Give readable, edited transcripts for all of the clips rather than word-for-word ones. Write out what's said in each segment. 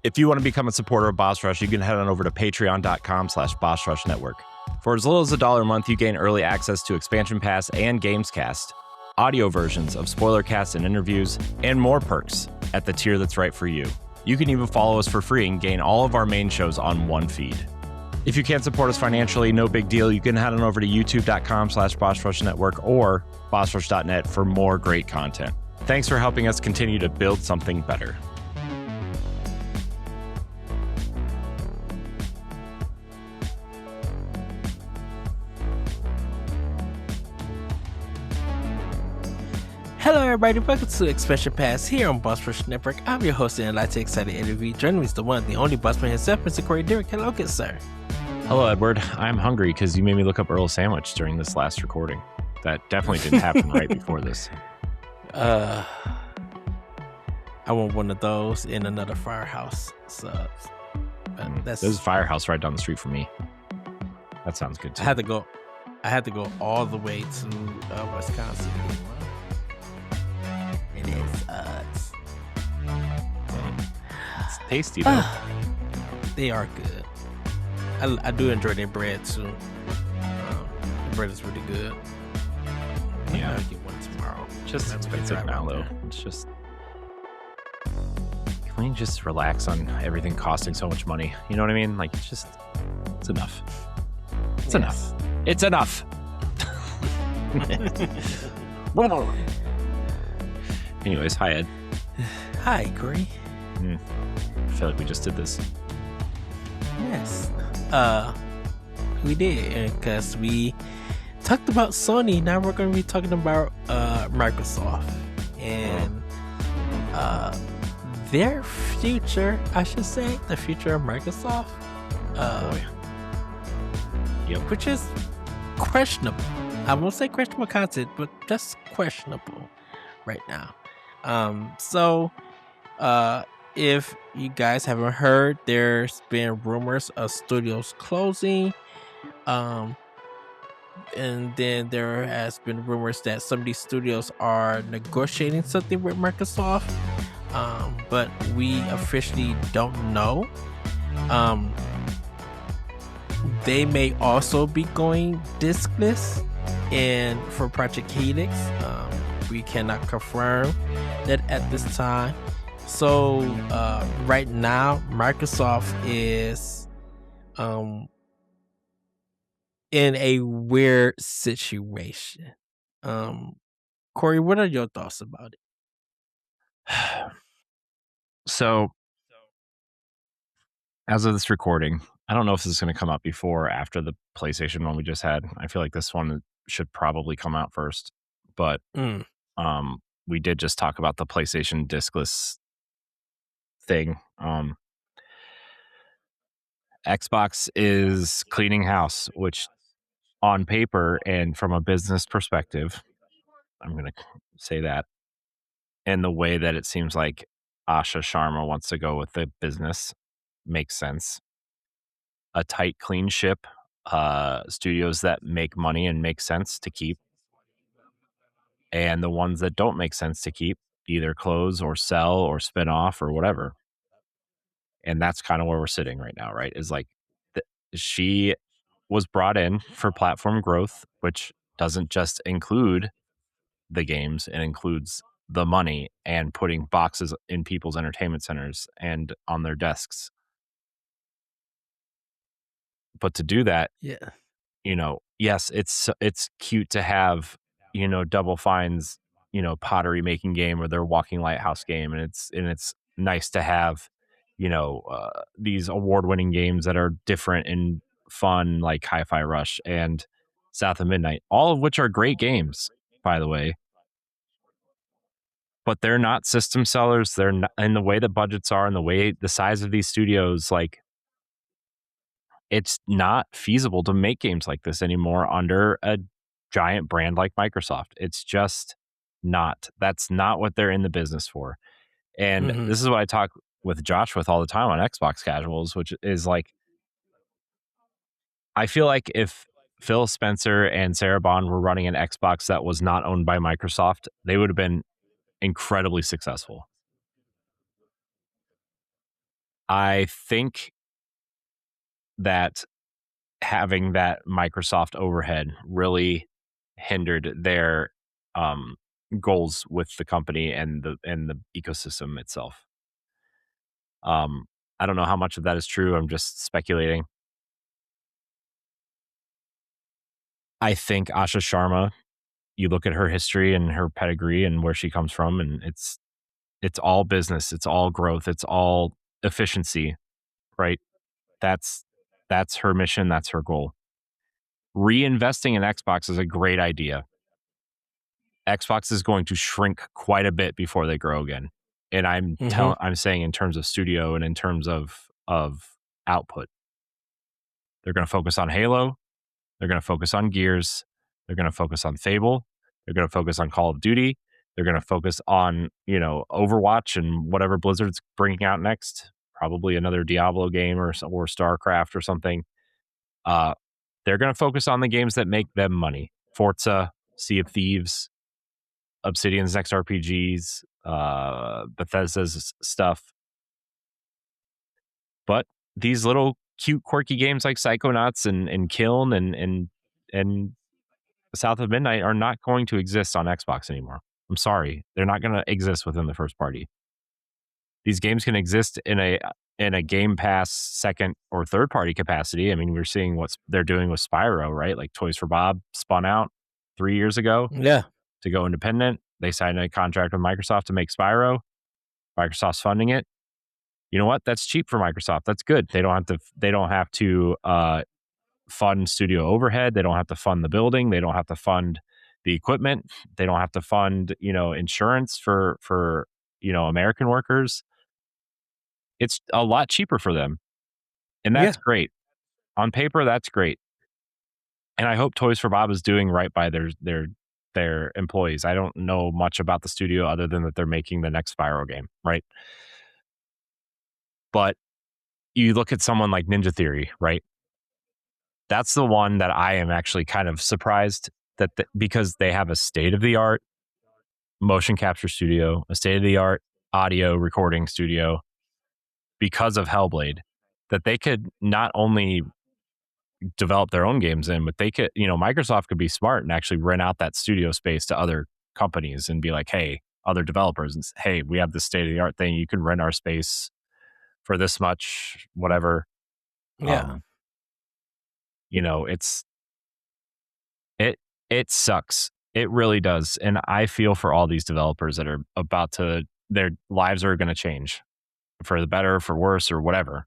If you want to become a supporter of Boss Rush, you can head on over to patreon.com/Boss Rush Network. For as little as $1 a month, you gain early access to Expansion Pass and Gamescast, audio versions of spoiler casts and interviews, and more perks at the tier that's right for you. You can even follow us for free and gain all of our main shows on one feed. If you can't support us financially, no big deal. You can head on over to youtube.com/Boss Rush Network or bossrush.net for more great content. Thanks for helping us continue to build something better. Hello everybody, welcome to Expansion Pass here on Boss Rush Network. I'm your host and I'd like to excited interview. Joining me is the one, the only bossman himself, Mr. Corey Dirrig. Hello, good sir. Hello, Edward. I'm hungry because you made me look up Earl Sandwich during this last recording. That definitely didn't happen right before this. I want one of those in another firehouse. So There's a firehouse right down the street from me. That sounds good too. I had to go all the way to Wisconsin. It is It's tasty though. They are good. I do enjoy their bread too. The bread is really good. Yeah. I'll get one tomorrow. Just expensive now though. It's just, can we just relax on everything costing so much money? You know what I mean? Like, it's enough. It's enough. It's enough. Anyways, hi Ed. Hi, Corey. I feel like we just did this. Yes. We did, because we talked about Sony. Now we're going to be talking about Microsoft and their future, I should say, the future of Microsoft. Yep. Which is questionable. I won't say questionable content, but just questionable right now. If you guys haven't heard, there's been rumors of studios closing. And then there has been rumors that some of these studios are negotiating something with Microsoft. But we officially don't know. They may also be going discless and for Project Helix. We cannot confirm that at this time. So right now, Microsoft is in a weird situation. Corey, what are your thoughts about it? So, as of this recording, I don't know if this is going to come out before or after the PlayStation one we just had. I feel like this one should probably come out first. But we did just talk about the PlayStation discless thing. Xbox is cleaning house, which on paper and from a business perspective, I'm going to say that, and the way that it seems like Asha Sharma wants to go with the business makes sense. A tight, clean ship, studios that make money and make sense to keep, and the ones that don't make sense to keep, either close or sell or spin off or whatever. And that's kind of where we're sitting right now, right? Is like she was brought in for platform growth, which doesn't just include the games, it includes the money and putting boxes in people's entertainment centers and on their desks. But to do that, yes, it's cute to have, Double Fine's, pottery making game or their walking lighthouse game, and it's nice to have, these award-winning games that are different and fun, like Hi-Fi Rush and South of Midnight, all of which are great games, by the way. But they're not system sellers. They're not, and the way the budgets are and the way the size of these studios, like, it's not feasible to make games like this anymore under a giant brand like Microsoft. It's just not. That's not what they're in the business for. And this is what I talk with Josh with all the time on Xbox Casuals, which is like, I feel like if Phil Spencer and Sarah Bond were running an Xbox that was not owned by Microsoft, they would have been incredibly successful. I think that having that Microsoft overhead really hindered their goals with the company and the ecosystem itself. I don't know how much of that is true. I'm just speculating. I think Asha Sharma, you look at her history and her pedigree and where she comes from, and it's all business, it's all growth, it's all efficiency, right? That's that's her mission, that's her goal. Reinvesting in Xbox is a great idea. Xbox is going to shrink quite a bit before they grow again. And Mm-hmm. I'm saying in terms of studio and in terms of output. They're going to focus on Halo, they're going to focus on Gears, they're going to focus on Fable, they're going to focus on Call of Duty, they're going to focus on, Overwatch and whatever Blizzard's bringing out next, probably another Diablo game or StarCraft or something. Uh they're going to focus on the games that make them money. Forza, Sea of Thieves, Obsidian's next RPGs, Bethesda's stuff. But these little cute, quirky games like Psychonauts and Kiln and South of Midnight are not going to exist on Xbox anymore. I'm sorry, they're not going to exist within the first party. These games can exist in a Game Pass second or third party capacity. I mean, we're seeing what they're doing with Spyro, right? Like Toys for Bob spun out 3 years ago Yeah. to go independent. They signed a contract with Microsoft to make Spyro. Microsoft's funding it. You know what? That's cheap for Microsoft. That's good. They don't have to fund studio overhead. They don't have to fund the building. They don't have to fund the equipment. They don't have to fund, insurance for American workers. It's a lot cheaper for them. And Yeah. that's great. On paper, that's great. And I hope Toys for Bob is doing right by their employees. I don't know much about the studio other than that they're making the next Spyro game, right? But you look at someone like Ninja Theory, right? That's the one that I am actually kind of surprised because they have a state of the art motion capture studio, a state of the art audio recording studio because of Hellblade, that they could not only develop their own games in, but they could, Microsoft could be smart and actually rent out that studio space to other companies and be like, hey, other developers, and hey, we have this state of the art thing. You can rent our space for this much, whatever. Yeah. Um, it's it sucks. It really does. And I feel for all these developers that are their lives are going to change for the better, for worse, or whatever.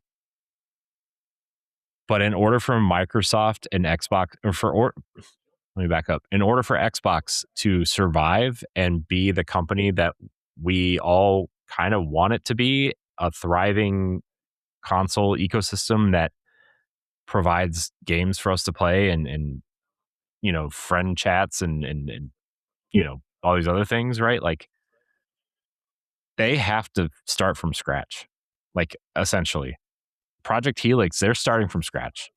But in order for Microsoft and Xbox, let me back up. In order for Xbox to survive and be the company that we all kind of want it to be, a thriving console ecosystem that provides games for us to play and friend chats and all these other things, right? Like they have to start from scratch. Like essentially. Project Helix, they're starting from scratch.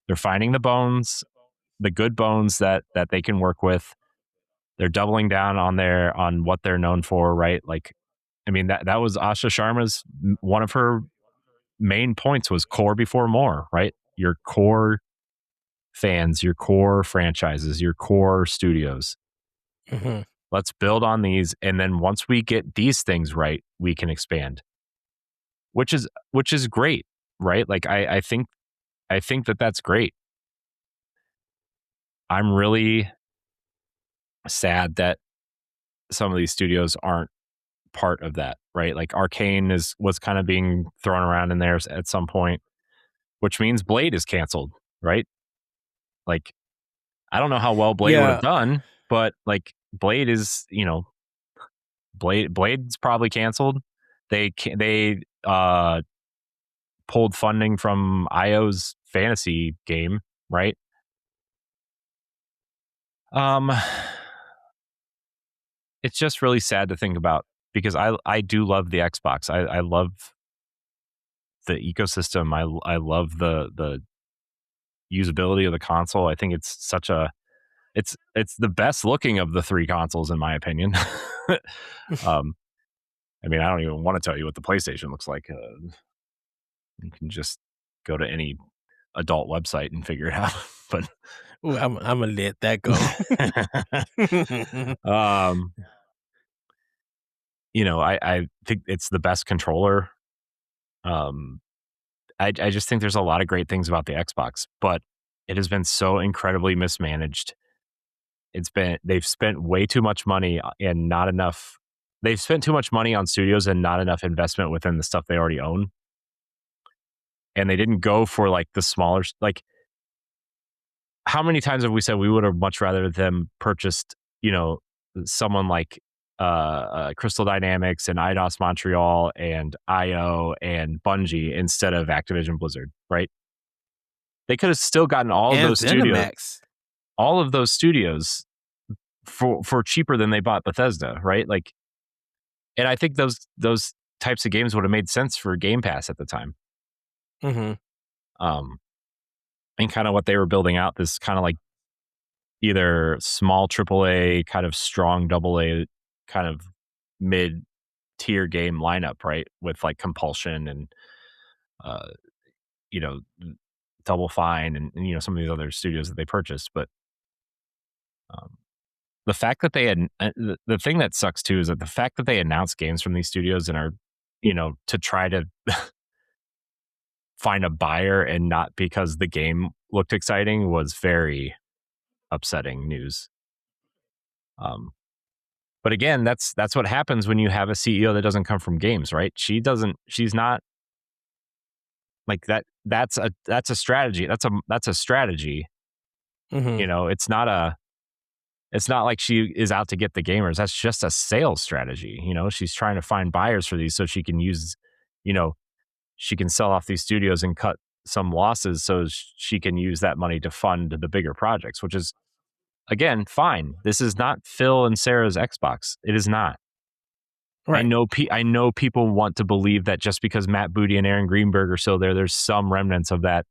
They're finding the good bones that they can work with. They're doubling down on what they're known for, right? Like I mean that was Asha Sharma's one of her main points was core before more, right? Your core fans, your core franchises, your core studios. Mm-hmm. Let's build on these, and then once we get these things right, we can expand. Which is great, right? Like I think that that's great. I'm really sad that some of these studios aren't part of that, right? Like Arcane was kind of being thrown around in there at some point, which means Blade is canceled, right? Like I don't know how well Blade would have Yeah. done, but like Blade is, Blade's probably canceled. They pulled funding from IO's fantasy game, right? Um it's just really sad to think about because I do love the Xbox. I love the ecosystem. I love the usability of the console. I think it's it's the best looking of the three consoles in my opinion. um I mean, I don't even want to tell you what the PlayStation looks like. You can just go to any adult website and figure it out. But Ooh, I'm gonna let that go. I think it's the best controller. I just think there's a lot of great things about the Xbox, but it has been so incredibly mismanaged. They've spent way too much money and not enough. They've spent too much money on studios and not enough investment within the stuff they already own. And they didn't go for like the smaller, like how many times have we said we would have much rather them purchased, someone like Crystal Dynamics and IDOS Montreal and IO and Bungie instead of Activision Blizzard, right? They could have still gotten all of and those studios, ZeniMax. all of those studios for cheaper than they bought Bethesda, right? Like, and I think those types of games would have made sense for Game Pass at the time. Mm-hmm. And kind of what they were building out, this kind of like either small AAA, kind of strong AA, kind of mid tier game lineup, right? With like Compulsion and Double Fine and some of these other studios that they purchased. But the fact that they had the thing that sucks too is that the fact that they announced games from these studios and are to try to find a buyer and not because the game looked exciting was very upsetting news. But again, that's what happens when you have a CEO that doesn't come from games, right? She's not like that. That's a strategy. That's a strategy. Mm-hmm. It's not like she is out to get the gamers. That's just a sales strategy. She's trying to find buyers for these so she can use, she can sell off these studios and cut some losses so she can use that money to fund the bigger projects, which is, again, fine. This is not Phil and Sarah's Xbox. It is not. Right. I know people want to believe that just because Matt Booty and Aaron Greenberg are still there, there's some remnants of that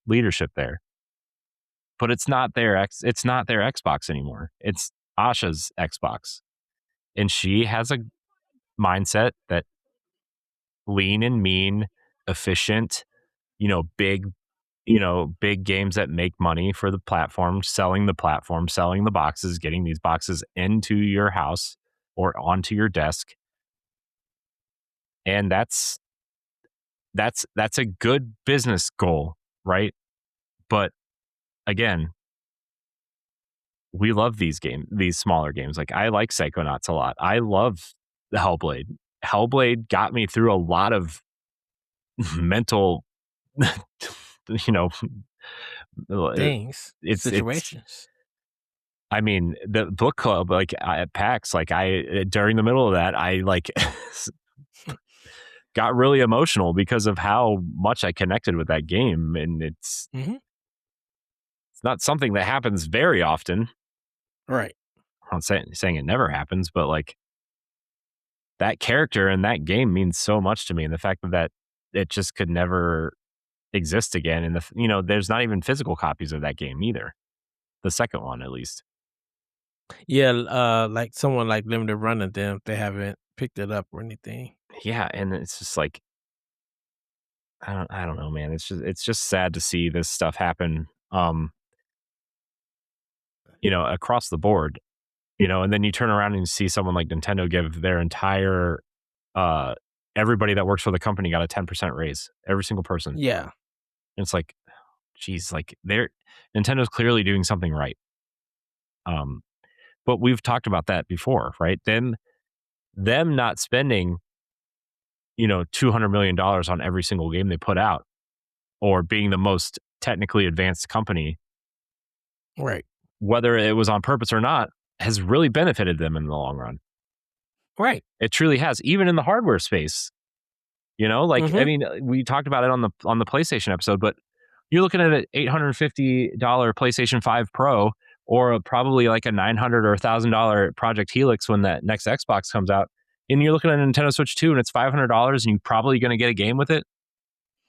leadership there. But it's not their Xbox anymore. It's Asha's Xbox. And she has a mindset that lean and mean, efficient, big games that make money for the platform, selling the boxes, getting these boxes into your house or onto your desk. And that's a good business goal, right? But again, we love these smaller games. Like I like Psychonauts a lot. I love the Hellblade. Hellblade got me through a lot of mental, things, situations. I mean, the book club, like at PAX, like during the middle of that, I like got really emotional because of how much I connected with that game. And it's not something that happens very often. Right. I'm not saying it never happens, but like that character in that game means so much to me. And the fact that it just could never exist again. And there's not even physical copies of that game either. The second one, at least. Yeah. Like someone like Limited Run and them, they haven't picked it up or anything. Yeah. And it's just like, I don't know, man. It's just sad to see this stuff happen, across the board, and then you turn around and you see someone like Nintendo give their entire, everybody that works for the company got a 10% raise, every single person. Yeah. And it's like, geez, like Nintendo's clearly doing something right. But we've talked about that before, right? Them not spending, $200 million on every single game they put out, or being the most technically advanced company, right? Whether it was on purpose or not, has really benefited them in the long run. Right. It truly has, even in the hardware space. I mean, we talked about it on the PlayStation episode, but you're looking at an $850 PlayStation 5 Pro, or probably like a $900 or $1,000 Project Helix when that next Xbox comes out. And you're looking at a Nintendo Switch 2 and it's $500 and you're probably going to get a game with it.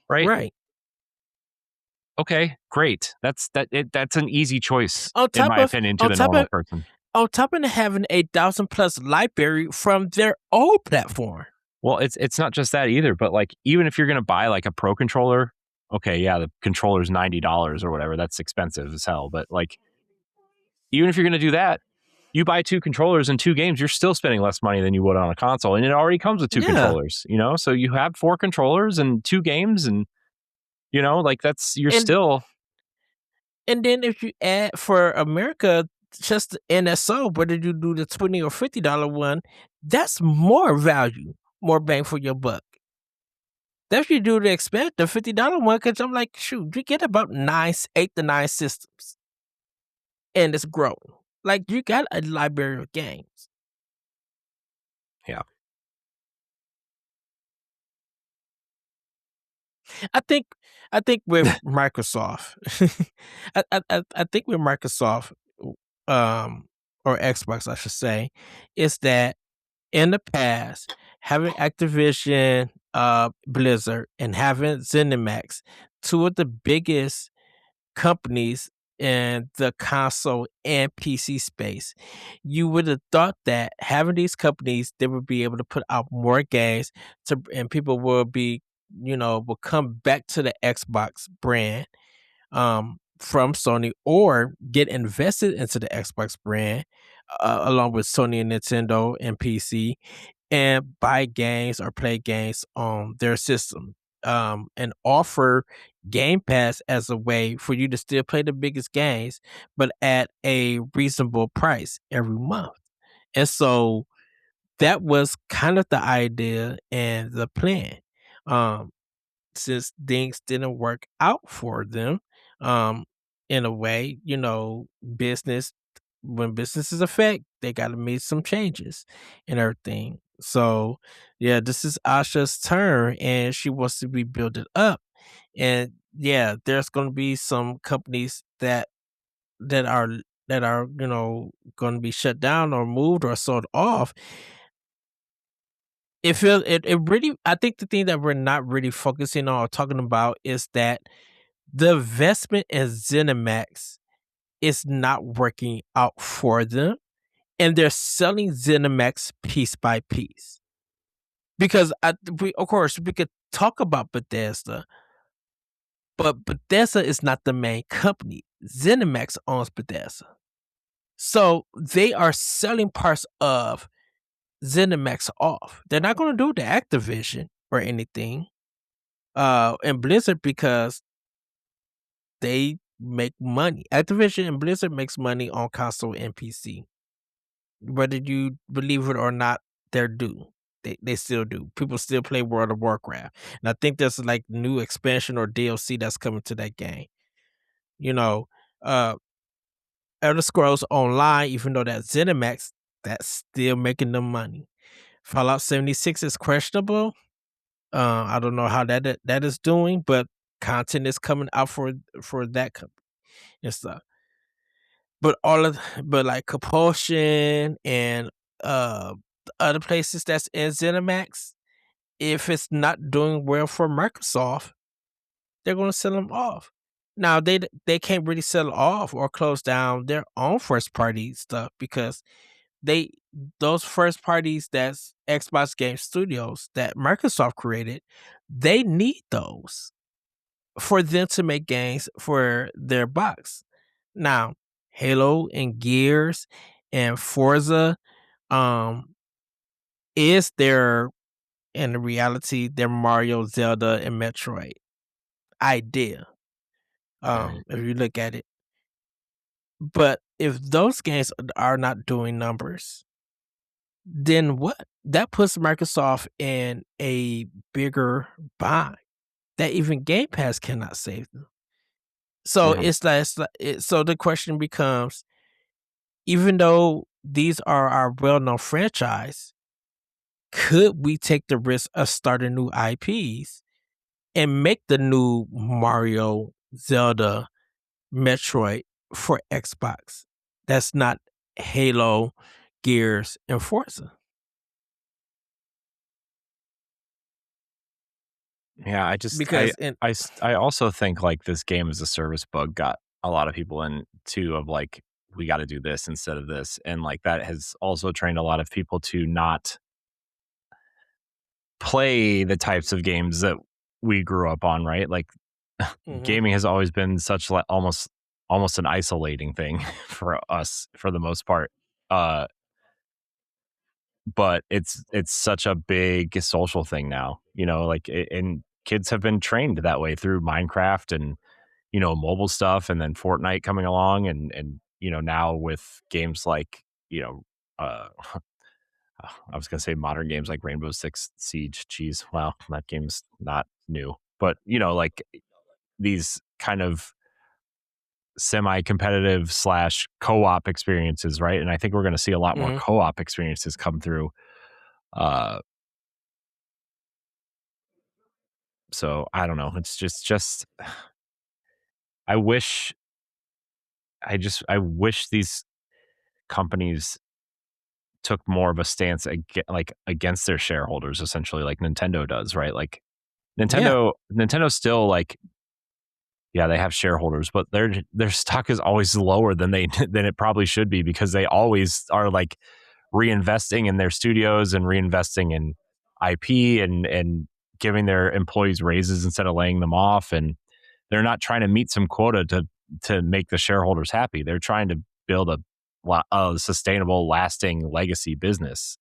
Right? Right. Okay, great. That's an easy choice, in my opinion, to the normal person. On top of having 1,000+ library from their old platform. Well, it's not just that either, but like even if you're gonna buy like a pro controller, okay, yeah, the controller's $90 or whatever. That's expensive as hell. But like even if you're gonna do that, you buy 2 controllers and 2 games, you're still spending less money than you would on a console. And it already comes with 2 Yeah, controllers, you know? So you have 4 controllers and 2 games and you know, like that's you're and still and then if you add for America, just the NSO, whether you do the $20 or $50 one, that's more value, more bang for your buck. That's what you do to expect the $50 one, because I'm like, shoot, you get about 8 to 9 systems, and it's growing. Like you got a library of games. yeah. I think I think with Microsoft, I think with Microsoft, um, or Xbox, I should say, is that in the past, having Activision, Blizzard, and having ZeniMax, two of the biggest companies in the console and PC space, you would have thought that having these companies, they would be able to put out more games and people will be, will come back to the Xbox brand from Sony or get invested into the Xbox brand along with Sony and Nintendo and PC and buy games or play games on their system and offer Game Pass as a way for you to still play the biggest games, but at a reasonable price every month. And so that was kind of the idea and the plan. Um, since things didn't work out for them, um, in a way, business when businesses affect, they gotta make some changes and everything. So yeah, this is Asha's turn and she wants to rebuild it up. And yeah, there's gonna be some companies that are gonna be shut down or moved or sold off. It really, I think the thing that we're not really focusing on or talking about is that the investment in ZeniMax is not working out for them, and they're selling ZeniMax piece by piece. Because of course, we could talk about Bethesda, but Bethesda is not the main company. ZeniMax owns Bethesda, so they are selling parts of ZeniMax off. They're not going to do the Activision or anything, and Blizzard, because they make money. Activision and Blizzard makes money on console and PC. Whether you believe it or not, they're due. They still do. People still play World of Warcraft. And I think there's like new expansion or DLC that's coming to that game. You know, uh Elder Scrolls Online, even though that's ZeniMax, that's still making them money. Fallout 76 is questionable. I don't know how that is doing, but content is coming out for that company and stuff. But like Compulsion and the other places that's in ZeniMax, if it's not doing well for Microsoft, they're going to sell them off. Now they can't really sell off or close down their own first party stuff because they those first parties that's Xbox Game Studios that Microsoft created, they need those for them to make games for their box. Now, Halo and Gears and Forza um is their in reality their Mario, Zelda, and Metroid idea. Right. If you look at it. But if those games are not doing numbers, then what? That puts Microsoft in a bigger bind that even Game Pass cannot save them. So Yeah. so the question becomes, even though these are our well-known franchise, could we take the risk of starting new IPs and make the new Mario, Zelda, Metroid for Xbox? That's not Halo, Gears, and Forza. Yeah, I just Because in I also think like this game as a service bug got a lot of people in too of like we got to do this instead of this and like that has also trained a lot of people to not play the types of games that we grew up on, right? Like gaming has always been such like almost an isolating thing for us for the most part. But it's such a big social thing now, like and kids have been trained that way through Minecraft and mobile stuff, and then Fortnite coming along, and now with games like uh I was gonna say modern games like Rainbow Six Siege. Geez, wow, that game's not new, but like these kind of semi-competitive slash co-op experiences, right? And I think we're going to see a lot more co-op experiences come through. So I don't know. It's just I wish I wish these companies took more of a stance against their shareholders, essentially, like Nintendo does, right? Like Yeah. Nintendo still like, yeah, they have shareholders, but their stock is always lower than than it probably should be, because they always are like reinvesting in their studios and reinvesting in IP and giving their employees raises instead of laying them off, and they're not trying to meet some quota to make the shareholders happy. They're trying to build a sustainable, lasting legacy business.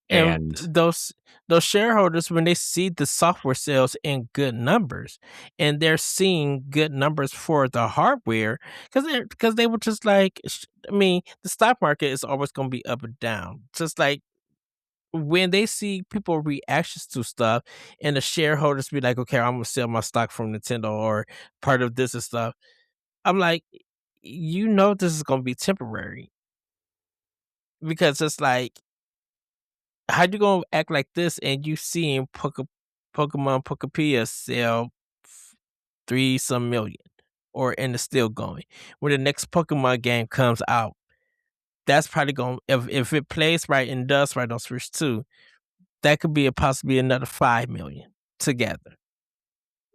And And those shareholders, when they see the software sales in good numbers, and they're seeing good numbers for the hardware, because they were just like, I mean, the stock market is always going to be up and down. Just like when they see people reactions to stuff, and the shareholders be like, okay, I'm gonna sell my stock from Nintendo or part of this and stuff. I'm like, this is gonna be temporary, because it's like, how you gonna act like this and you seeing Pokemon Pokepia sell 3 some million, and it's still going. When the next Pokemon game comes out, that's probably going, if it plays right and does right on Switch 2, that could be possibly another 5 million together.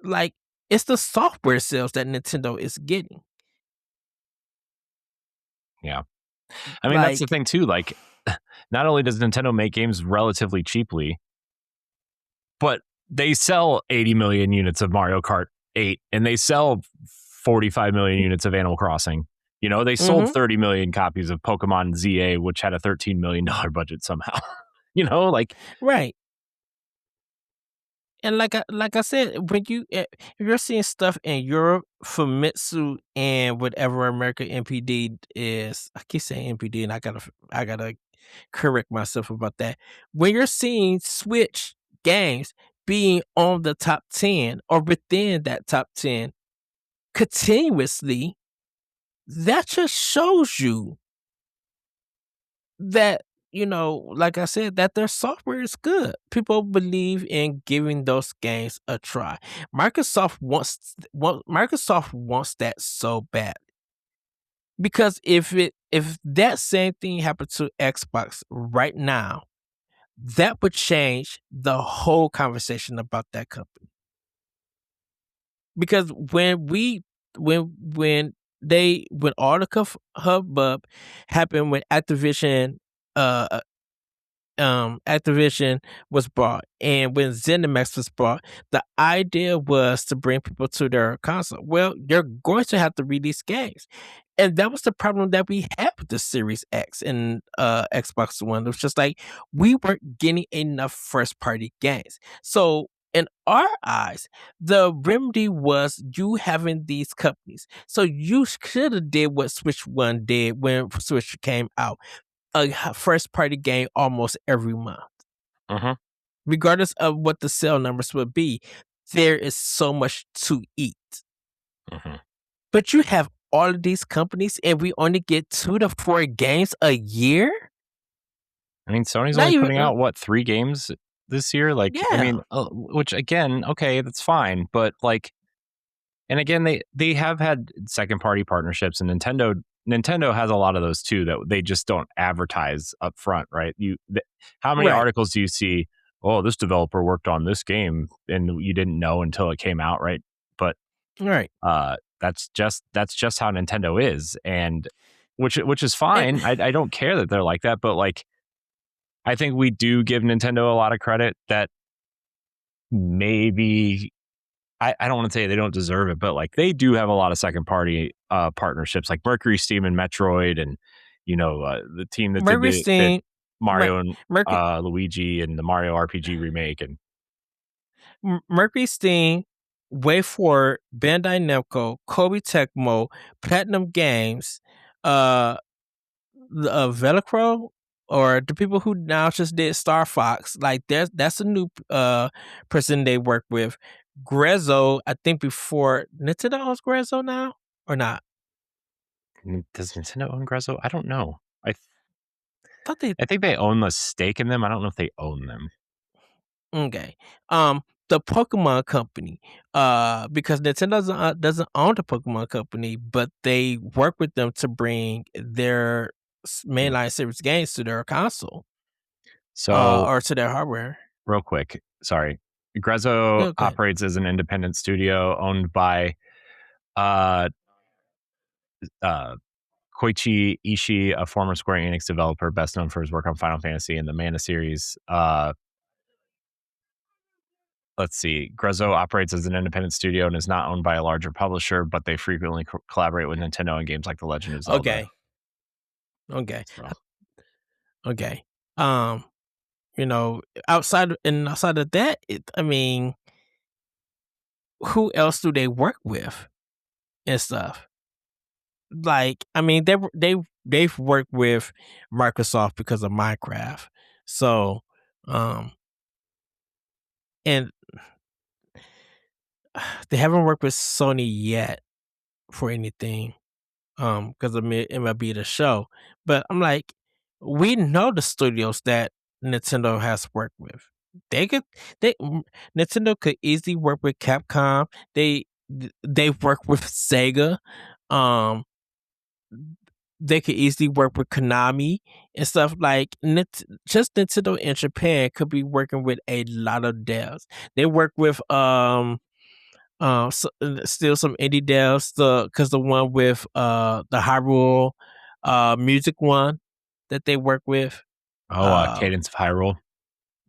Like, it's the software sales that Nintendo is getting. yeah, I mean, that's the Like, thing too. Like, not only does Nintendo make games relatively cheaply, but they sell 80 million units of Mario Kart 8, and they sell 45 million units of Animal Crossing. They sold mhm, 30 million copies of Pokemon ZA, which had a $13 million budget somehow. Like, right. And like I said, when if you're seeing stuff in Europe, Famitsu and whatever American MPD is, I keep saying MPD, and I gotta correct myself about that. When you're seeing Switch games being on the top 10 or within that top 10 continuously, that just shows you that, like I said, that their software is good. People believe in giving those games a try. Microsoft wants that so bad, because if that same thing happened to Xbox right now, that would change the whole conversation about that company. Because when all the hubbub happened, when uh Activision was bought, and when ZeniMax was bought, the idea was to bring people to their console. Well, you're going to have to release games. And that was the problem that we had with the Series X and Xbox One. It was just like, we weren't getting enough first party games. So in our eyes, the remedy was you having these companies. So you should have did what Switch One did when Switch came out, a first party game almost every month. uh-huh, Regardless of what the sale numbers would be, there is so much to eat. uh-huh. But you have all of these companies, and we only get 2 to 4 games a year? I mean, Sony's Not only even putting out what, 3 games this year? Like, I yeah, mean, which again, okay, that's fine, but like, and again, they have had second party partnerships, and Nintendo has a lot of those too that they just don't advertise up front, right? How many right, articles do you see? Oh, this developer worked on this game, and you didn't know until it came out, right? But right. that's just how Nintendo is, and which is And fine. I don't care that they're like that, but like, I think we do give Nintendo a lot of credit that maybe I don't want to say they don't deserve it, but like they do have a lot of second party partnerships, like Mercury Steam and Metroid, and the team that did Mercury did Steam, Mario and Mercury, Luigi and the Mario RPG remake, and Mercury Steam, WayForward, Bandai Namco, Kobe Tecmo, Platinum Games, uh, Velcro, or the people who now just did Star Fox. Like that's a new person they work with. Grezzo, I think before Nintendo owns Grezzo now or not. does Nintendo own Grezzo? I don't know. Thought they I think they own the stake in them. I don't know if they own them. okay. The Pokemon Company, because Nintendo doesn't own the Pokemon Company, but they work with them to bring their mainline series games to their console, So or to their hardware. real quick, sorry, Grezzo Yeah, go ahead. operates as an independent studio owned by uh, uh, Koichi Ishii, a former Square Enix developer, best known for his work on Final Fantasy and the Mana series. Let's see. Grezzo operates as an independent studio and is not owned by a larger publisher, but they frequently collaborate with Nintendo on games like The Legend of Zelda. Okay. Okay. So, Okay. Um, outside of that, I mean, who else do they work with and stuff? Like, I mean, they've worked with Microsoft because of Minecraft. So, and they haven't worked with Sony yet for anything. Because of MLB The Show. But I'm like, we know the studios that Nintendo has worked with. They could they Nintendo could easily work with Capcom. They've worked with Sega. Um they could easily work with Konami and stuff like just Nintendo in Japan could be working with a lot of devs. They work with still some indie devs, because the one with the Hyrule music one that they work with, Cadence of Hyrule.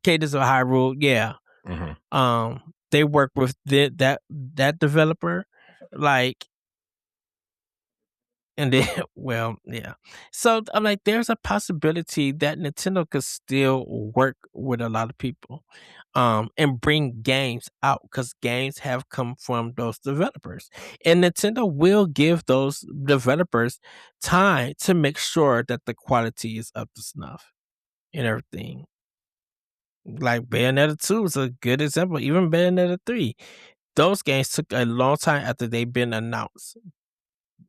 Cadence of Hyrule, yeah. Mm-hmm. They work with that developer, like, and then well, yeah. So I'm like, there's a possibility that Nintendo could still work with a lot of people, and bring games out because games have come from those developers, and Nintendo will give those developers time to make sure that the quality is up to snuff and everything. Like Bayonetta 2 is a good example. Even Bayonetta 3, those games took a long time after they've been announced,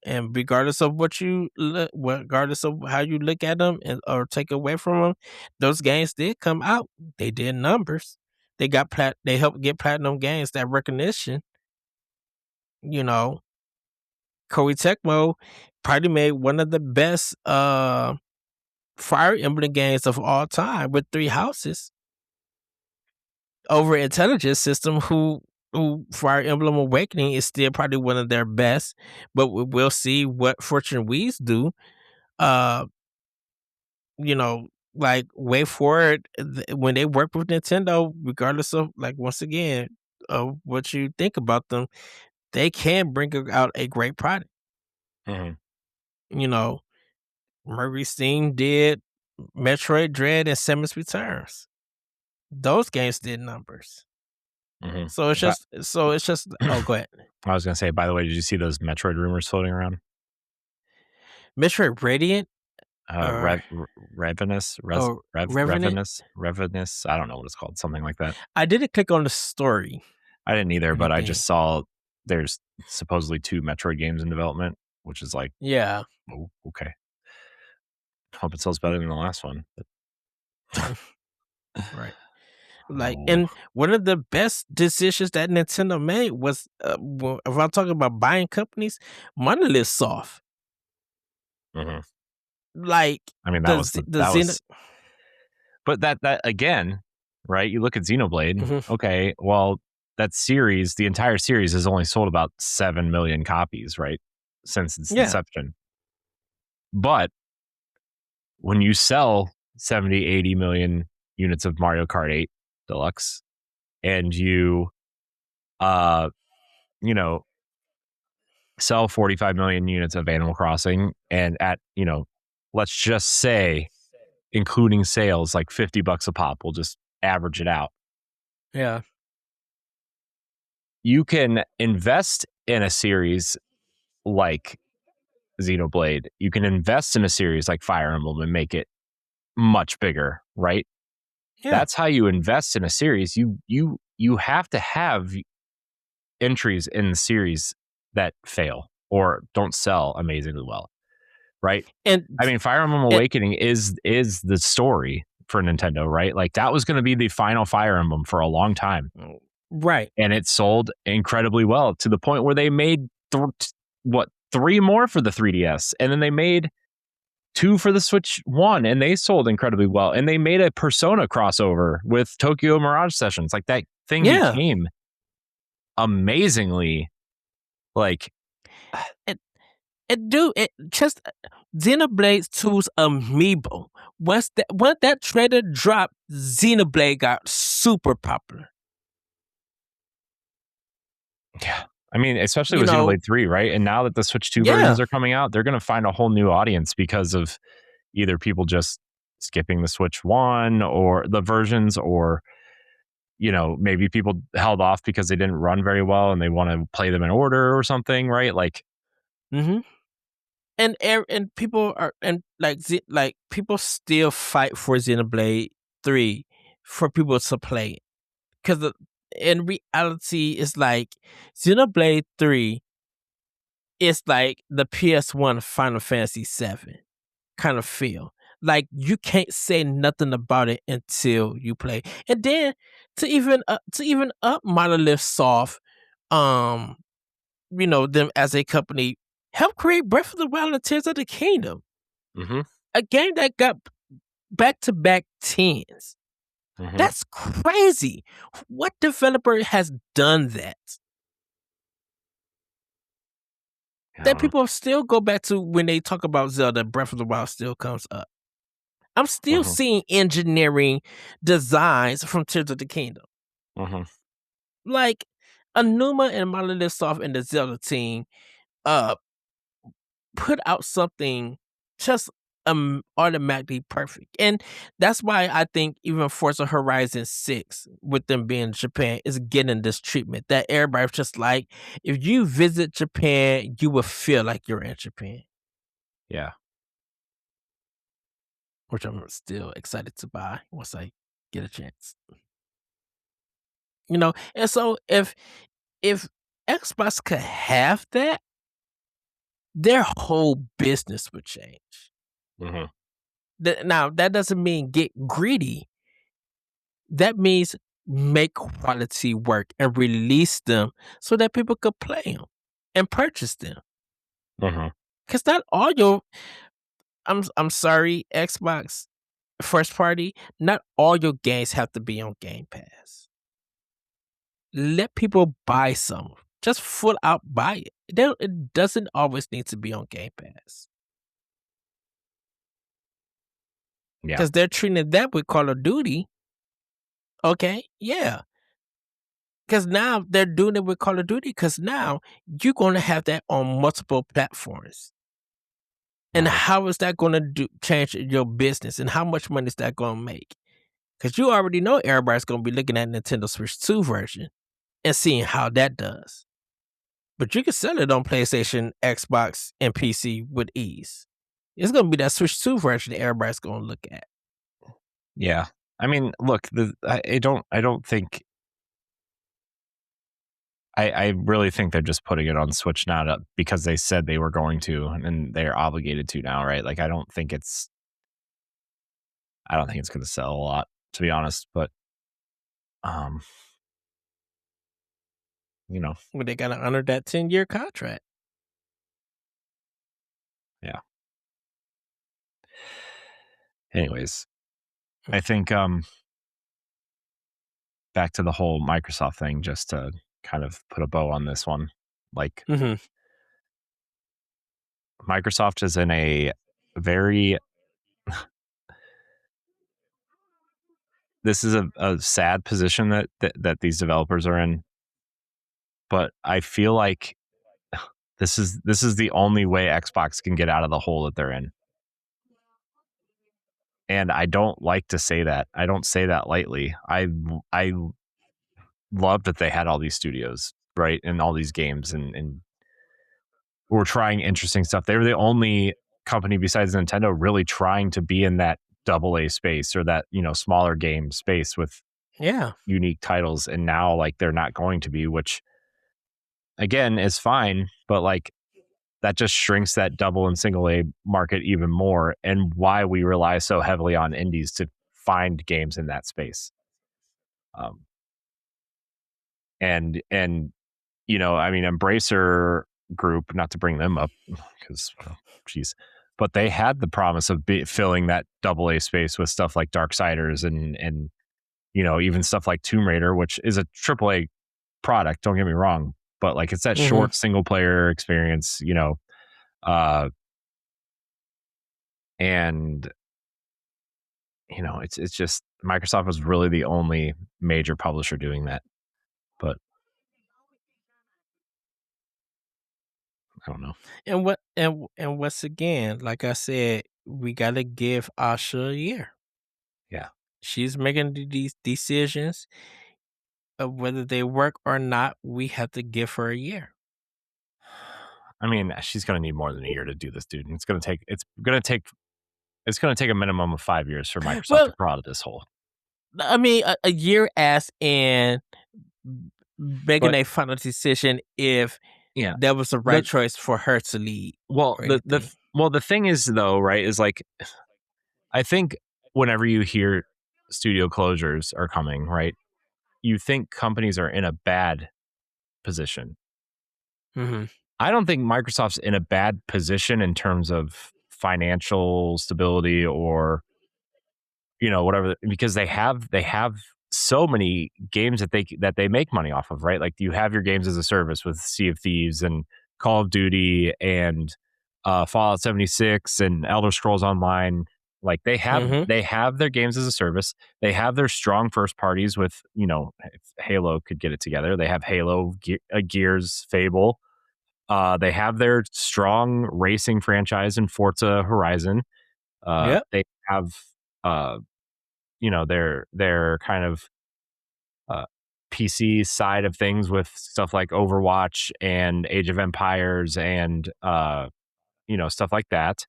and regardless of regardless of how you look at them or take away from them, those games did come out. They did numbers. They helped get platinum games that recognition. You know, Koei Tecmo probably made one of the best Fire Emblem games of all time with Three Houses over Intelligence System, who Fire Emblem Awakening is still probably one of their best, but we'll see what Fortune Wees do. Uh, like way forward when they work with Nintendo, regardless of, like, once again, of what you think about them, they can bring out a great product. Mm-hmm. You know, Mercury Steam did Metroid Dread and Samus Returns. Those games did numbers. Mm-hmm. So it's just oh, go ahead. I was gonna say, by the way, did you see those Metroid rumors floating around? Metroid Radiant or Revenus, Revenant. Revenus. I don't know what it's called. Something like that. I didn't click on the story I didn't either, or but I anything. just saw there's supposedly 2 Metroid games in development, which is like, Yeah. oh, okay. Hope it sells better than the last one. Right. Like, Oh, and one of the best decisions that Nintendo made was, if I'm talking about buying companies, Monolith Soft. mhm. Like I mean, the Z- the that Xeno. was, but that again, right? You look at Xenoblade. Mhm. Okay, well, that series, the entire series, has only sold about 7 million copies, right, since its Yeah. inception. But when you sell 70, 80 million units of Mario Kart 8 Deluxe, and you you know, sell 45 million units of Animal Crossing, and at, let's just say, including sales, like $50 a pop, we'll just average it out. Yeah. You can invest in a series like Xenoblade. You can invest in a series like Fire Emblem and make it much bigger, right? Yeah. That's how you invest in a series. You have to have entries in the series that fail or don't sell amazingly well, right? And I mean, Fire Emblem Awakening is the story for Nintendo, right? Like that was going to be the final Fire Emblem for a long time, right. and it sold incredibly well to the point where they made three more for the 3DS, and then they made 2 for the Switch 1, and they sold incredibly well. And they made a Persona crossover with Tokyo Mirage Sessions. Like that thing became amazingly like it just Xenoblade 2's amiibo. Once that trailer dropped, Xenoblade got super popular. Yeah. I mean, especially with Xenoblade 3, right? And now that the Switch 2 versions are coming out, they're going to find a whole new audience because of either people just skipping the Switch 1 or the versions, or maybe people held off because they didn't run very well and they want to play them in order or something, right? Like, and people are like people still fight for Xenoblade 3 for people to play it, because in reality, it's like Xenoblade 3 is like the PS1 Final Fantasy 7 kind of feel. Like you can't say nothing about it until you play. And then to even up Monolith Soft, them as a company helped create Breath of the Wild and Tears of the Kingdom, a game that got back-to-back 10s. That's crazy. What developer has done that? That people still go back to when they talk about Zelda. Breath of the Wild still comes up. I'm still seeing engineering designs from Tears of the Kingdom. Like Anuma and Monolith Soft and the Zelda team put out something just automatically perfect. And that's why I think even Forza Horizon 6, with them being in Japan, is getting this treatment that everybody's just like, if you visit Japan, you will feel like you're in Japan. Yeah. Which I'm still excited to buy once I get a chance. And so if Xbox could have that, their whole business would change. Now, that doesn't mean get greedy. That means make quality work and release them so that people could play them and purchase them. Because not all your, I'm sorry, Xbox first party, not all your games have to be on Game Pass. Let people buy some. Just full out buy it. It doesn't always need to be on Game Pass. Yeah. Because they're treating it that with Call of Duty. Okay, yeah. Because now they're doing it with Call of Duty, because now you're going to have that on multiple platforms. And how is that going to change your business? And how much money is that going to make? Because you already know everybody's going to be looking at Nintendo Switch 2 version and seeing how that does. But you can sell it on PlayStation, Xbox, and PC with ease. It's going to be that Switch 2 version that everybody's going to look at. Yeah. I mean, look, I don't think, I really think they're just putting it on Switch now because they said they were going to, and they're obligated to now, right? Like, I don't think it's going to sell a lot, to be honest, but Well, they got to honor that 10-year contract. Yeah. Anyways, I think back to the whole Microsoft thing, just to kind of put a bow on this one. Like, Microsoft is in a very this is a sad position that these developers are in, but I feel like this is the only way Xbox can get out of the hole that they're in. And I don't like to say that. I don't say that lightly. I love that they had all these studios, right, and all these games, and were trying interesting stuff. They were the only company besides Nintendo really trying to be in that double A space, or that, smaller game space with Yeah. unique titles. And now, like, they're not going to be, which again is fine, but like, that just shrinks that double and single A market even more, and why we rely so heavily on indies to find games in that space. Um, and I mean, Embracer Group, not to bring them up because, geez, but they had the promise of filling that double A space with stuff like Darksiders and even stuff like Tomb Raider, which is a triple A product. Don't get me wrong, but like, it's that Mm-hmm. short single player experience, uh, and it's just Microsoft was really the only major publisher doing that. But I don't know. And once again, like I said, we gotta give Asha a year. Yeah. She's making these decisions of whether they work or not. We have to give her a year. I mean, she's going to need more than a year to do this, dude. And it's going to take a minimum of 5 years for Microsoft to Well, crawl out of this hole. I mean, a year as in making But a final decision if yeah, that was the right choice for her to lead well, or anything. the thing is, though, right, is like, I think whenever you hear studio closures are coming, right, you think companies are in a bad position. Mm-hmm. I don't think Microsoft's in a bad position in terms of financial stability, or whatever, because they have so many games that they make money off of, right? Like, you have your games as a service with Sea of Thieves and Call of Duty and Fallout 76 and Elder Scrolls Online. Like, they have Mm-hmm. they have their games as a service. They have their strong first parties with, if Halo could get it together. They have Halo, Gears, Fable. They have their strong racing franchise in Forza Horizon. Yep. They have uh, their kind of uh, PC side of things with stuff like Overwatch and Age of Empires and stuff like that.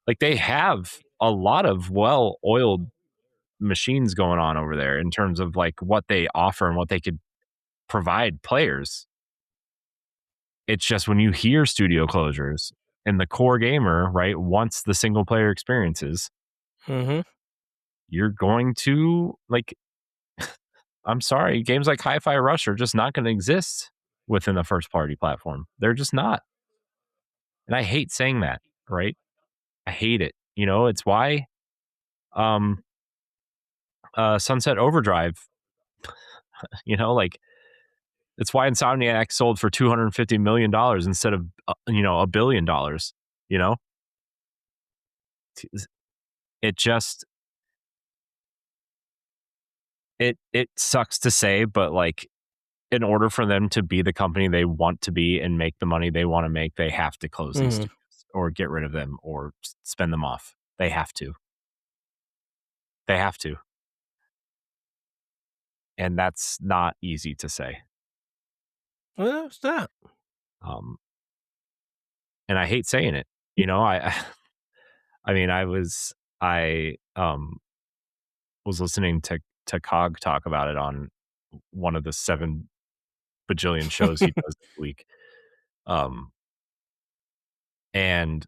Like, they have a lot of well-oiled machines going on over there in terms of like what they offer and what they could provide players. It's just, when you hear studio closures and the core gamer, right, wants the single player experiences, Mm-hmm. you're going to, like, I'm sorry, games like Hi-Fi Rush are just not going to exist within the first party platform. They're just not. And I hate saying that, right? I hate it. It's why um Sunset Overdrive, like, it's why Insomniac sold for $250 million instead of $1 billion. You know, it just it sucks to say, but like, in order for them to be the company they want to be and make the money they want to make, they have to close these Mm-hmm. studios or get rid of them or spend them off. They have to. They have to. And that's not easy to say. Well, it's not. Um, and I hate saying it. I mean, I was listening to Cog talk about it on one of the 7 bajillion shows he does this week. And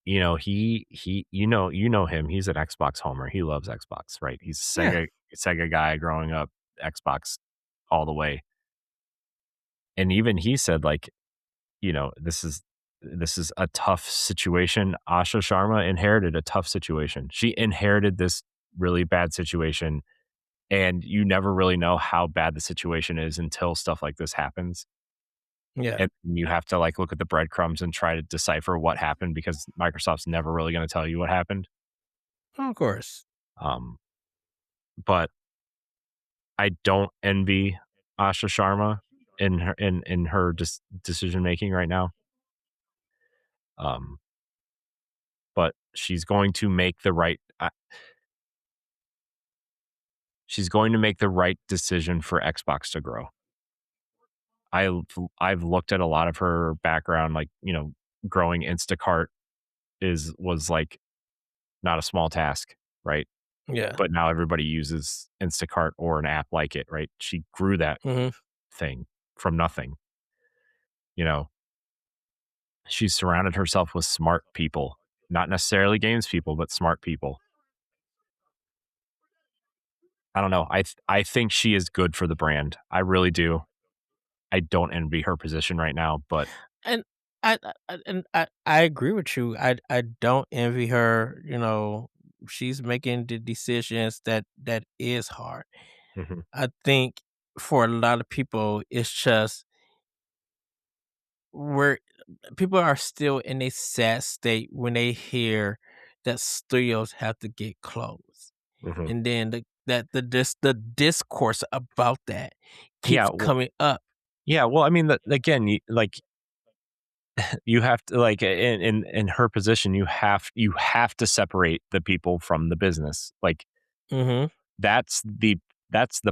he him. He's an Xbox homer. He loves Xbox, right? He's a Yeah. Sega guy growing up, Xbox all the way. And even he said, like, this is a tough situation. Asha Sharma inherited a tough situation. She inherited this really bad situation, and you never really know how bad the situation is until stuff like this happens. Yeah. And you have to, like, look at the breadcrumbs and try to decipher what happened, because Microsoft's never really going to tell you what happened. Of course. Um, but I don't envy Asha Sharma in her decision making right now. But she's going to make the right. She's going to make the right decision for Xbox to grow. I've looked at a lot of her background, like, growing Instacart was like not a small task, right? Yeah. But now everybody uses Instacart or an app like it, right? She grew that Mm-hmm. thing from nothing. She's surrounded herself with smart people, not necessarily games people, but smart people. I don't know. I think she is good for the brand. I really do. I don't envy her position right now, but And I agree with you. I don't envy her. She's making the decisions that is hard. mhm, I think for a lot of people, it's just where people are still in a sad state when they hear that studios have to get closed, mhm. and then the discourse about that Yeah, keeps coming up. yeah. Well, I mean, again, you have to, like, in her position, you have to separate the people from the business. Like, Mhm. that's the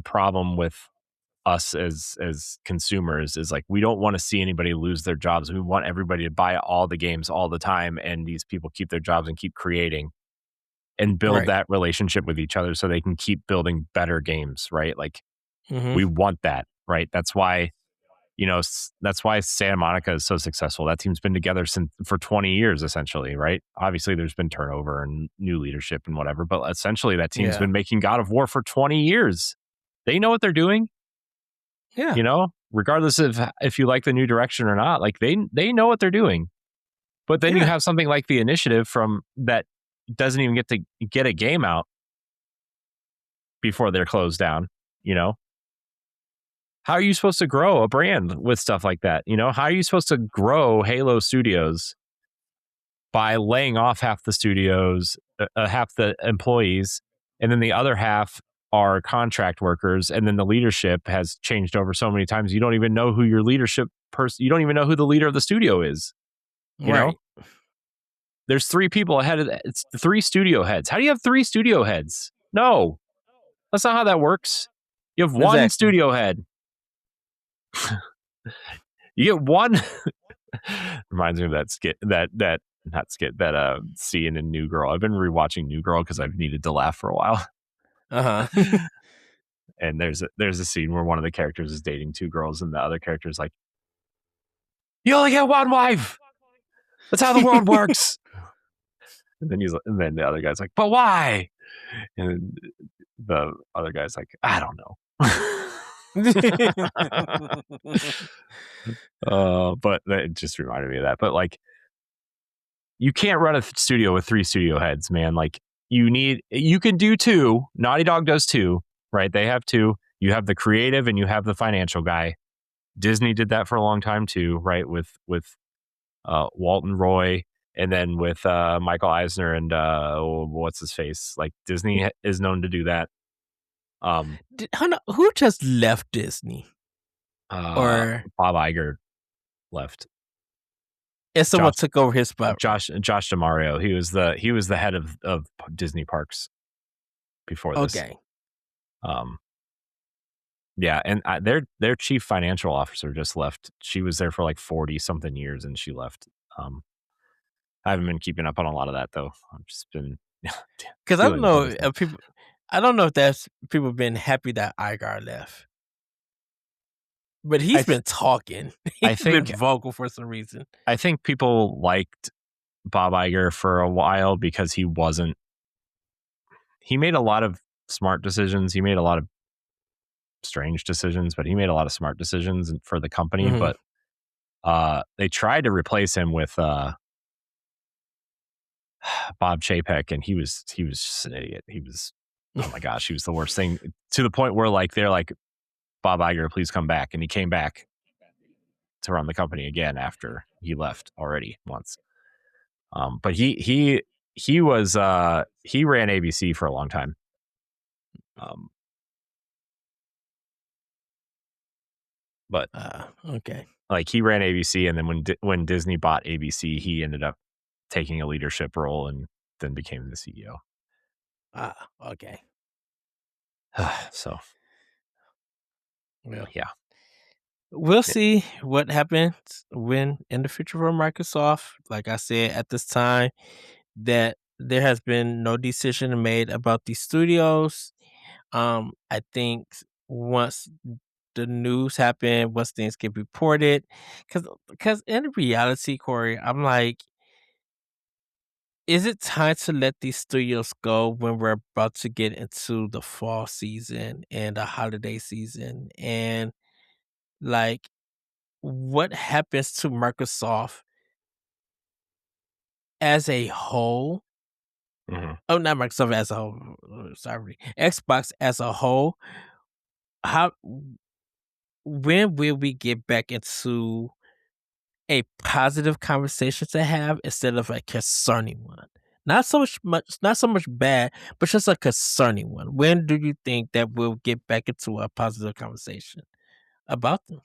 problem with us as consumers, is like, we don't want to see anybody lose their jobs. We want everybody to buy all the games all the time, and these people keep their jobs and keep creating and build Right. that relationship with each other so they can keep building better games, right? Like, Mhm. we want that, right? That's why Santa Monica is so successful. That team's been together for 20 years, essentially, right? Obviously, there's been turnover and new leadership and whatever, but essentially, that team's Yeah. been making God of War for 20 years. They know what they're doing, Yeah. regardless of if you like the new direction or not. Like, they know what they're doing. But then you Yeah. have something like the initiative from that doesn't even get to get a game out before they're closed down. You know, how are you supposed to grow a brand with stuff like that? How are you supposed to grow Halo Studios by laying off half the studios, half the employees, and then the other half are contract workers, and then the leadership has changed over so many times you don't even know who your leadership person, you don't even know who the leader of the studio is. you know Right. there's three people ahead of it's three studio heads. How do you have three studio heads? No, that's not how that works. You have one Exactly. studio head. You get one. Reminds me of that skit, that not skit, that scene in New Girl. I've been rewatching New Girl because I've needed to laugh for a while. Uh-huh. And there's a scene where one of the characters is dating two girls, and the other character is like, "You only get one wife. That's how the world works." And then the other guy's like, "But why?" And the other guy's like, "I don't know." But it just reminded me of that. But, like, you can't run a studio with three studio heads, man. Like, you can do two. Naughty Dog does two, right? They have two. You have the creative and you have the financial guy. Disney did that for a long time too, right? With Walton Roy, and then with Michael Eisner and what's his face? Like, Disney is known to do that. Who just left Disney? Or Bob Iger left. and someone Josh took over his spot? Josh DeMario. He was the head of Disney parks before this. Okay. Um, yeah, and their chief financial officer just left. She was there for like 40 something years, and she left. I haven't been keeping up on a lot of that though. I've just been Because I don't dealing with know other stuff. if people. I don't know if that's people been happy that Igar left, but I he's th- been talking. I He's been think vocal for some reason. I think people liked Bob Iger for a while because he made a lot of smart decisions. He made a lot of strange decisions, but he made a lot of smart decisions for the company. Hmm. But they tried to replace him with Bob Chapek, and he was just an idiot. He was, oh my gosh, he was the worst thing, to the point where, like, they're like, "Bob Iger, please come back," and he came back to run the company again after he left already once. But he ran ABC for a long time. Um, but Okay. like he ran ABC, and then when Disney bought ABC, he ended up taking a leadership role and then became the CEO. Okay. So Well, yeah. we'll see what happens when in the future for Microsoft. Like I said, at this time, that there has been no decision made about these studios. I think once the news happen, once things get reported, because in reality, Corey, I'm like, is it time to let these studios go when we're about to get into the fall season and the holiday season? And like, what happens to Microsoft as a whole? Mhm. Oh, not Microsoft as a whole. Sorry, Xbox as a whole. How when will we get back into a positive conversation to have instead of a concerning one? Not so much bad, but just a concerning one. When do you think that we'll get back into a positive conversation about them?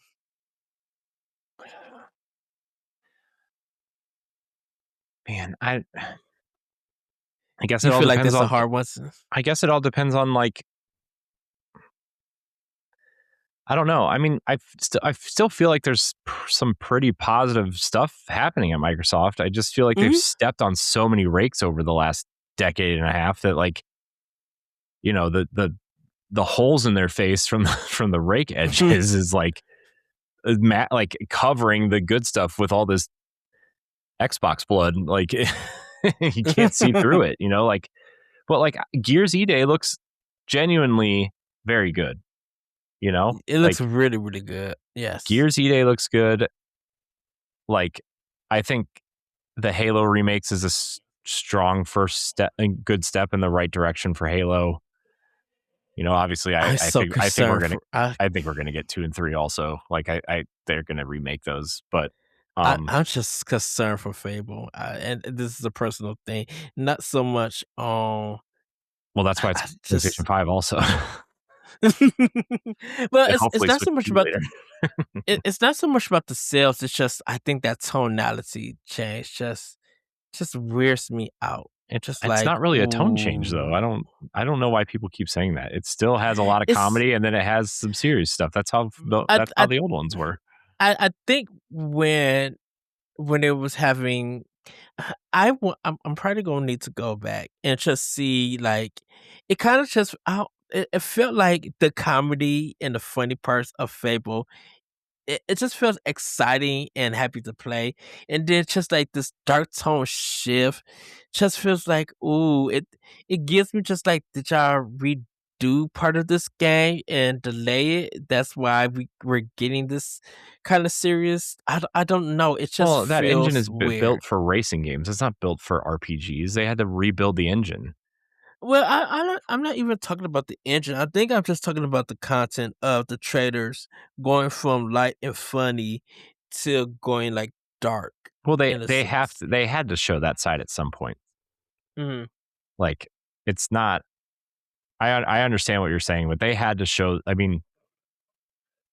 Man, I guess it You all feel like depends that's a on hard one? I guess it all depends on, like, I don't know. I mean, I still feel like there's some pretty positive stuff happening at Microsoft. I just feel like they've Mhm. stepped on so many rakes over the last decade and a half that, like, the holes in their face from from the rake edges is like like covering the good stuff with all this Xbox blood. Like you can't see through it, like. But like Gears E Day looks genuinely very good, It looks like really, really good. Yes. Gears E Day looks good. Like I think the Halo remakes is a strong first step, a good step in the right direction for Halo. Obviously, I'm so I think we're concerned gonna for I think we're gonna get 2 and 3 also. Like they're gonna remake those, but um, I'm just concerned for Fable, and this is a personal thing, not so much on well, that's why it's I PlayStation just 5 also. well, And it's hopefully not Switch so much 2 about later. it's not so much about the sales, it's just I think that tonality change just wears me out. Just It's like, not really a tone change though. ooh. I don't know why people keep saying that. It still has a lot of It's comedy and then it has some serious stuff. I That's how I the old ones were. I think when it was having I'm probably gonna need to go back and just see, like, it kinda just it felt like the comedy and the funny parts of Fable, it just feels exciting and happy to play, and then just, like, this dark tone shift just feels like, ooh, it gives me just like, "Did y'all redo part of this game and delay it? That's why we're getting this kinda serious?" I don't know, it just Well, that engine feels is weird. built for racing games. It's not built for RPGs. They had to rebuild the engine. Well, I'm not even talking about the engine. I think I'm just talking about the content of the traders going from light and funny to going like dark Well, in a sense. they had to show that side at some point. Mhm. Like it's not I understand what you're saying, but they had to show, I mean,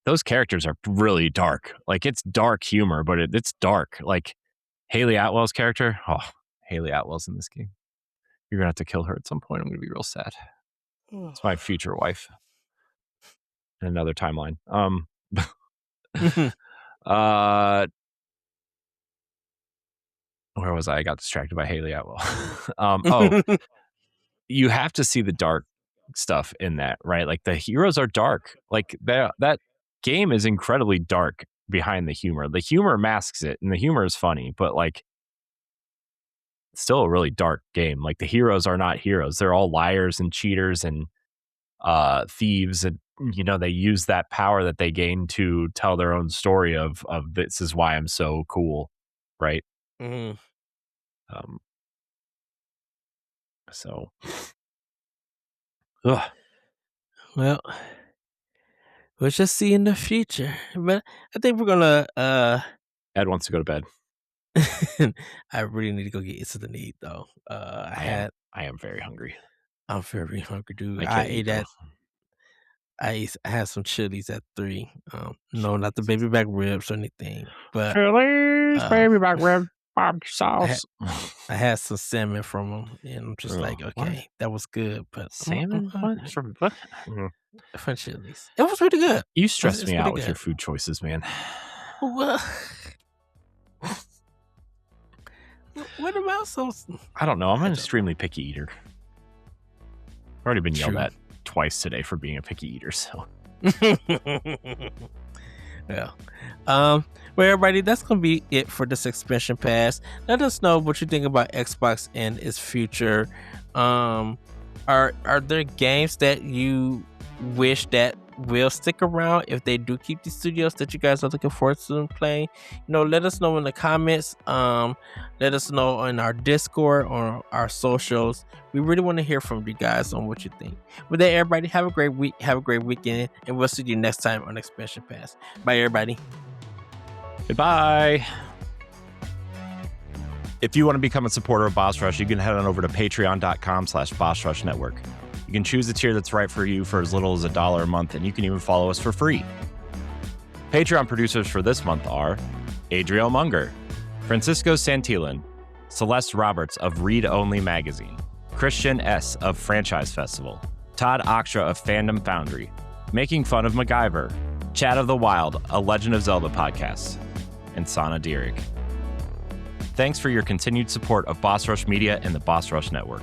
those characters are really dark. Like it's dark humor, but it's dark. Like Haley Atwell's character. Oh, Haley Atwell's in this game. You're gonna have to kill her at some point. I'm gonna be real sad. It's my future wife in another timeline. Uh, where was I? I got distracted by Haley Atwell. Oh, you have to see the dark stuff in that, right? Like the heroes are dark. Like that game is incredibly dark behind the humor. The humor masks it, and the humor is funny, but like it's still a really dark game. Like the heroes are not heroes. They're all liars and cheaters and thieves, and they use that power that they gain to tell their own story of this is why I'm so cool, right? Mhm. Um, so, ugh, Well, we'll just see in the future. But I think we're gonna Ed wants to go to bed. I really need to go get into the need though. I am very hungry. I'm very hungry, dude. I I can't ate eat. at I had some chilies at 3. No, not the baby back ribs or anything, but Chili's uh, baby back rib barbecue I had sauce. I had some salmon from them, and I'm just Ugh, like, what? okay, that was good, but I'm Salmon? What? hungry From what? for chilies. It was pretty good. You stress It's me pretty out with your good. food choices, man. Well, what about some? I don't know. I'm I an don't extremely picky eater. I've already been yelled True. at twice today for being a picky eater, so. Yeah. Well, everybody, that's gonna be it for this expansion pass. Let us know what you think about Xbox and its future. Are there games that you wish that will stick around if they do keep these studios that you guys are looking forward to playing? Let us know in the comments. Let us know on our Discord or our socials. We really want to hear from you guys on what you think. With that, everybody, have a great week, have a great weekend, and we'll see you next time on Expansion Pass. Bye, everybody. Goodbye. If you want to become a supporter of Boss Rush, you can head on over to patreon.com/Boss Rush Network. You can choose a tier that's right for you for as little as $1 a month, and you can even follow us for free. Patreon producers for this month are Adriel Munger, Francisco Santillan, Celeste Roberts of Read Only Magazine, Christian S. of Franchise Festival, Todd Okstra of Fandom Foundry, Making Fun of MacGyver, Chat of the Wild, a Legend of Zelda podcast, and Sana Dirrig. Thanks for your continued support of Boss Rush Media and the Boss Rush Network.